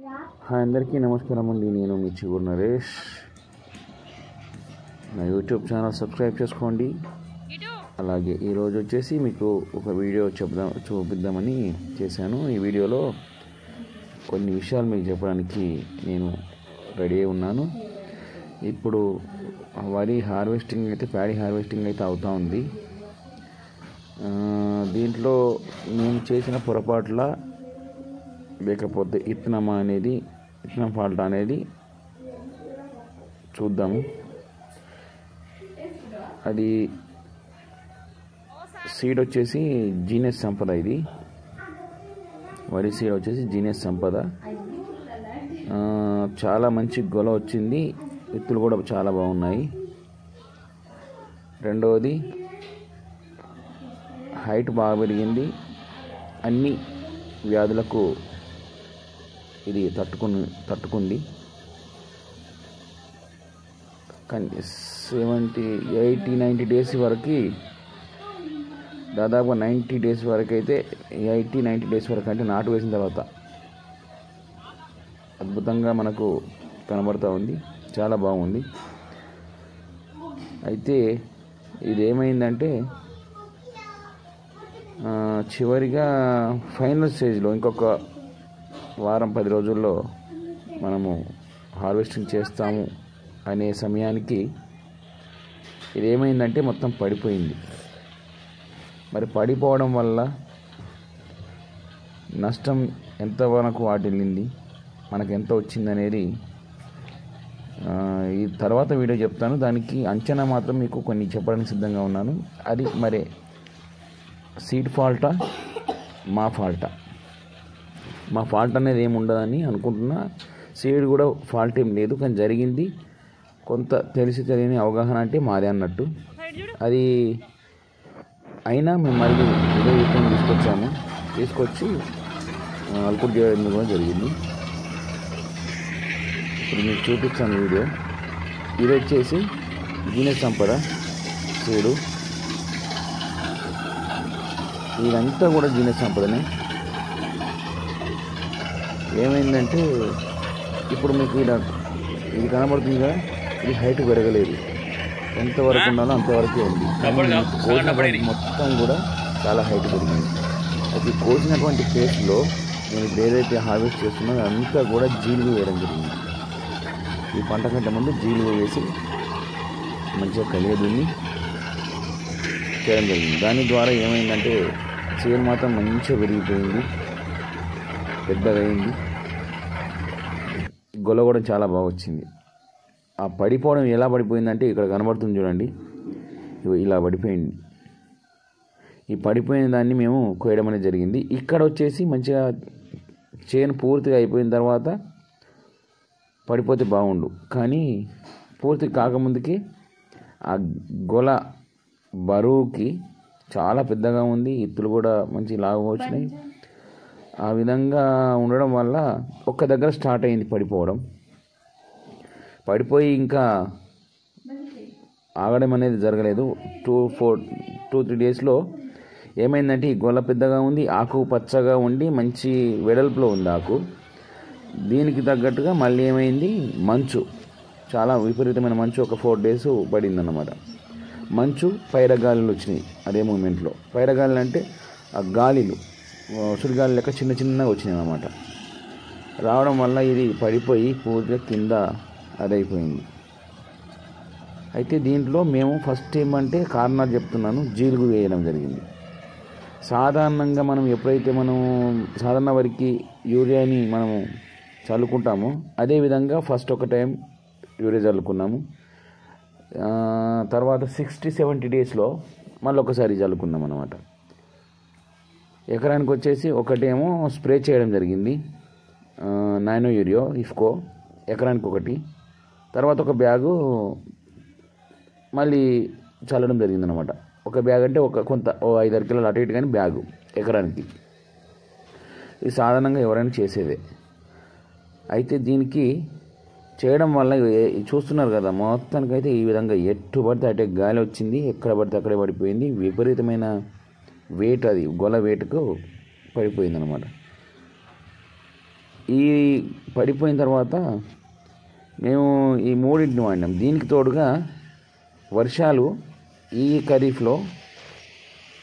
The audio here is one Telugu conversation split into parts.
హాయ్ అందరికీ నమస్కారం అండి. నేను మీ చిగురు నరేష్. నా యూట్యూబ్ ఛానల్ సబ్స్క్రైబ్ చేసుకోండి. అలాగే ఈరోజు వచ్చేసి మీకు ఒక వీడియో చూపిద్దామని చేశాను. ఈ వీడియోలో కొన్ని విషయాలు మీకు చెప్పడానికి నేను రెడీ అయి ఉన్నాను. ఇప్పుడు వరి హార్వెస్టింగ్ అయితే ప్యాడీ హార్వెస్టింగ్ అయితే అవుతూ ఉంది. దీంట్లో నేను చేసిన పొరపాట్ల లేకపోతే ఇత్తనం ఫాల్ట్ అనేది చూద్దాము. అది సీడ్ వచ్చేసి జీనియస్ సంపద. ఇది వరి సీడ్ వచ్చేసి జీనియస్ సంపద. చాలా మంచి గొల వచ్చింది. విత్తులు కూడా చాలా బాగున్నాయి. రెండవది హైట్ బాగా పెరిగింది. అన్ని వ్యాధులకు ఇది తట్టుకుంది. కానీ 80-90 డేస్ వరకు, దాదాపు 90 డేస్ వరకు అయితే 80-90 డేస్ వరకు అంటే నాటు వేసిన తర్వాత అద్భుతంగా మనకు కనబడుతూ ఉంది. చాలా బాగుంది. అయితే ఇదేమైందంటే చివరిగా ఫైనల్ స్టేజ్లో ఇంకొక వారం 10 రోజుల్లో మనము హార్వెస్టింగ్ చేస్తాము అనే సమయానికి ఇదేమైందంటే మొత్తం పడిపోయింది. మరి పడిపోవడం వల్ల నష్టం ఎంతవరకు వాటిల్లింది, మనకు ఎంత వచ్చిందనేది ఈ తర్వాత వీడియో చెప్తాను. దానికి అంచనా మాత్రం మీకు కొన్ని చెప్పడానికి సిద్ధంగా ఉన్నాను. అది మరి సీడ్ ఫాల్టా మా ఫాల్ట్ అనేది ఏమి ఉండదని అనుకుంటున్నా. సీడ్ కూడా ఫాల్ట్ ఏం లేదు, కానీ జరిగింది కొంత తెలియని అవగాహన అంటే మాదే అన్నట్టు. అది అయినా మేము మళ్ళీ ఇదే విత్తనం తీసుకొచ్చి అల్కుడు చేయడం కూడా జరిగింది. ఇప్పుడు మీకు చూపిస్తాను వీడియో. ఇది వచ్చేసి జీనియస్ సంపద సీడు. ఇదంతా కూడా జీనియస్ సంపదనే. ఏమైందంటే ఇప్పుడు మీకు ఇది కనబడుతుందిగా, ఇది హైట్ పెరగలేదు. ఎంతవరకు ఉండాలో అంతవరకే ఉంది. కోసినటువంటి మొత్తం కూడా చాలా హైట్ పెరిగింది. అది కోసినటువంటి ప్లేస్లో నేను ఏదైతే హార్వెస్ట్ చేస్తున్నానో అంతా కూడా జీలుగు వేయడం జరిగింది. ఈ పంట కంటే ముందు జీలుగు వేసి మంచిగా కలిగదున్ని చేయడం జరిగింది. దాని ద్వారా ఏమైందంటే చేను మాత్రం మంచిగా పెరిగిపోయింది, పెద్దగా అయింది. గొల కూడా చాలా బాగా వచ్చింది. ఆ పడిపోవడం ఎలా పడిపోయిందంటే ఇక్కడ కనబడుతుంది చూడండి, ఇలా పడిపోయింది. ఈ పడిపోయిన దాన్ని మేము కోయడం అనేది జరిగింది. ఇక్కడ వచ్చేసి మంచిగా చేను పూర్తిగా అయిపోయిన తర్వాత పడిపోతే బాగుండు, కానీ పూర్తి కాకముందుకి ఆ గొల బరువుకి చాలా పెద్దగా ఉంది. ఇత్తులు కూడా మంచి లావుగా వచ్చినాయి. ఆ విధంగా ఉండడం వల్ల ఒక్క దగ్గర స్టార్ట్ అయింది పడిపోయి ఇంకా ఆగడం అనేది జరగలేదు. 2-3 డేస్లో ఏమైందంటే ఈ గొల్ల పెద్దగా ఉంది, ఆకు పచ్చగా ఉండి మంచి వెడల్పులో ఉంది ఆకు. దీనికి తగ్గట్టుగా మళ్ళీ ఏమైంది, మంచు, చాలా విపరీతమైన మంచు ఒక 4 డేస్ పడిందన్నమాట. మంచు పైరగాలులు వచ్చినాయి అదే మూమెంట్లో. పైరగాలులు అంటే ఆ గాలిలు సుడిగాలి లెక్క చిన్నగా వచ్చినాయి అన్నమాట. రావడం వల్ల ఇది పడిపోయి పూర్తిగా కింద అదైపోయింది. అయితే దీంట్లో మేము ఫస్ట్ ఏమంటే కారణాలు చెప్తున్నాను, జీలుగు వేయడం జరిగింది. సాధారణంగా మనం ఎప్పుడైతే సాధారణ వరికి యూరియాని మనము చల్లుకుంటామో అదేవిధంగా ఫస్ట్ ఒక టైం యూరియా చల్లుకున్నాము. తర్వాత 60-70 డేస్లో మళ్ళీ ఒకసారి చల్లుకున్నాం అన్నమాట. ఎకరానికి వచ్చేసి ఒకటేమో స్ప్రే చేయడం జరిగింది, నానో యూరియా ఇఫ్కో ఎకరానికి ఒకటి. తర్వాత ఒక బ్యాగు మళ్ళీ చల్లడం జరిగిందనమాట. ఒక బ్యాగ్ అంటే కొంత 5-6 కిలోలు అటు ఇటు కానీ బ్యాగు ఎకరానికి. ఇది సాధారణంగా ఎవరైనా చేసేదే. అయితే దీనికి చేయడం వల్ల చూస్తున్నారు కదా, మొత్తానికైతే ఈ విధంగా ఎట్టు పడితే అటే గాలి వచ్చింది, ఎక్కడ పడితే అక్కడే పడిపోయింది. విపరీతమైన వెయిట్, అది గొల వెయిట్కు పడిపోయిందనమాట. ఈ పడిపోయిన తర్వాత మేము ఈ మూడింటిని వాడినాం. దీనికి తోడుగా వర్షాలు ఈ ఖరీఫ్లో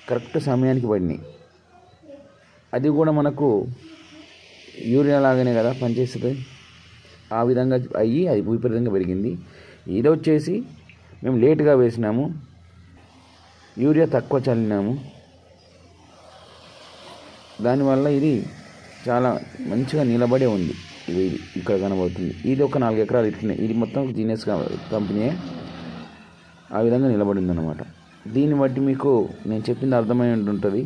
కరెక్ట్ సమయానికి పడినాయి. అది కూడా మనకు యూరియా లాగానే కదా పనిచేస్తుంది. ఆ విధంగా అయ్యి అది విపరీతంగా పెరిగింది. ఇది వచ్చేసి మేము లేటుగా వేసినాము, యూరియా తక్కువ చల్లినాము. దానివల్ల ఇది చాలా మంచిగా నిలబడే ఉంది. ఇది ఇక్కడ కనబడుతుంది. ఇది ఒక 4 ఎకరాలు ఇట్లనే, ఇది మొత్తం జీనియస్ కంపెనీ ఆ విధంగా నిలబడింది అన్నమాట. దీన్ని బట్టి మీకు నేను చెప్పింది అర్థమై ఉంటుంది.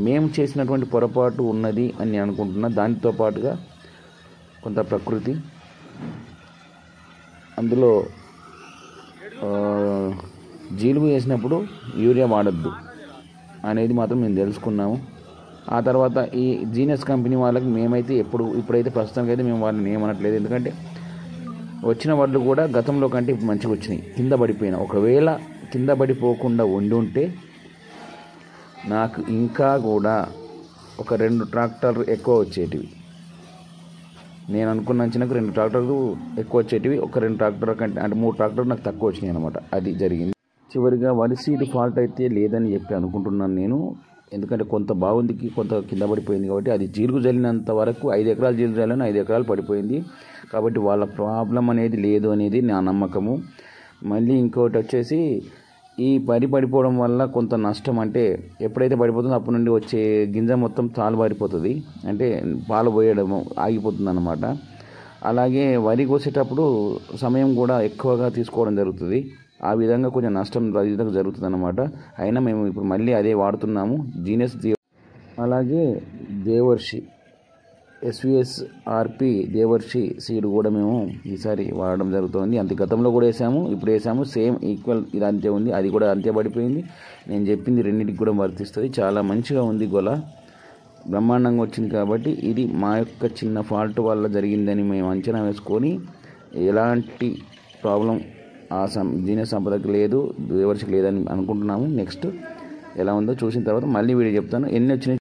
మేము చేసినటువంటి పొరపాటు ఉన్నది అని నేను అనుకుంటున్నా. దానితో పాటుగా కొంత ప్రకృతి, అందులో జీలుగు వేసినప్పుడు యూరియా వాడద్దు అనేది మాత్రం మేము తెలుసుకున్నాము. ఆ తర్వాత ఈ జీనియస్ కంపెనీ వాళ్ళకి మేమైతే ఇప్పుడైతే ప్రస్తుతానికి అయితే మేము వాళ్ళని ఏమనట్లేదు. ఎందుకంటే వచ్చిన వడ్లు కూడా గతంలో కంటే ఇప్పుడు మంచిగా వచ్చినాయి. కింద పడిపోయినా, ఒకవేళ కింద పడిపోకుండా ఉంటే నాకు ఇంకా కూడా ఒక 2 ట్రాక్టర్లు ఎక్కువ వచ్చేటివి. నేను అనుకున్న అంచనాకు 2 ట్రాక్టర్లు ఎక్కువ వచ్చేటివి. ఒక 2 ట్రాక్టర్ల కంటే అంటే 3 ట్రాక్టర్లు నాకు తక్కువ వచ్చినాయి అనమాట. అది జరిగింది. చివరిగా వరి సీడ్ ఫాల్ట్ అయితే లేదని చెప్పి అనుకుంటున్నాను నేను. ఎందుకంటే కొంత బాగుందికి కొంత కింద పడిపోయింది కాబట్టి అది జీలుగు జల్లినంత వరకు 5 ఎకరాలు జీలుగు జల్లని 5 ఎకరాలు పడిపోయింది. కాబట్టి వాళ్ళ ప్రాబ్లం అనేది లేదు అనేది నా నమ్మకము. మళ్ళీ ఇంకోటి వచ్చేసి ఈ పడిపోవడం వల్ల కొంత నష్టం, అంటే ఎప్పుడైతే పడిపోతుందో అప్పటి నుండి వచ్చే గింజ మొత్తం తాలు పారిపోతుంది, అంటే పాలు పోయడం ఆగిపోతుంది అన్నమాట. అలాగే వరి కోసేటప్పుడు సమయం కూడా ఎక్కువగా తీసుకోవడం జరుగుతుంది. ఆ విధంగా కొంచెం నష్టం రైతులకు జరుగుతుంది అన్నమాట. అయినా మేము ఇప్పుడు మళ్ళీ అదే వాడుతున్నాము, జీనియస్. అలాగే దేవర్షి SVSRP దేవర్షి సీడ్ కూడా మేము ఈసారి వాడడం జరుగుతుంది. అంతే గతంలో కూడా వేసాము, ఇప్పుడు వేసాము, సేమ్ ఈక్వల్ ఇది అంతే ఉంది. అది కూడా అంతే పడిపోయింది. నేను చెప్పింది రెండింటికి కూడా వర్తిస్తుంది. చాలా మంచిగా ఉంది, గొల బ్రహ్మాండంగా వచ్చింది. కాబట్టి ఇది మా యొక్క చిన్న ఫాల్ట్ వల్ల జరిగిందని మేము అంచనా వేసుకొని ఎలాంటి ప్రాబ్లం జీనియస్ సంపదకి లేదు, దేవర్షికి లేదని అనుకుంటున్నాము. నెక్స్ట్ ఎలా ఉందో చూసిన తర్వాత మళ్ళీ వీడియో చెప్తాను. ఎన్ని వచ్చినాయి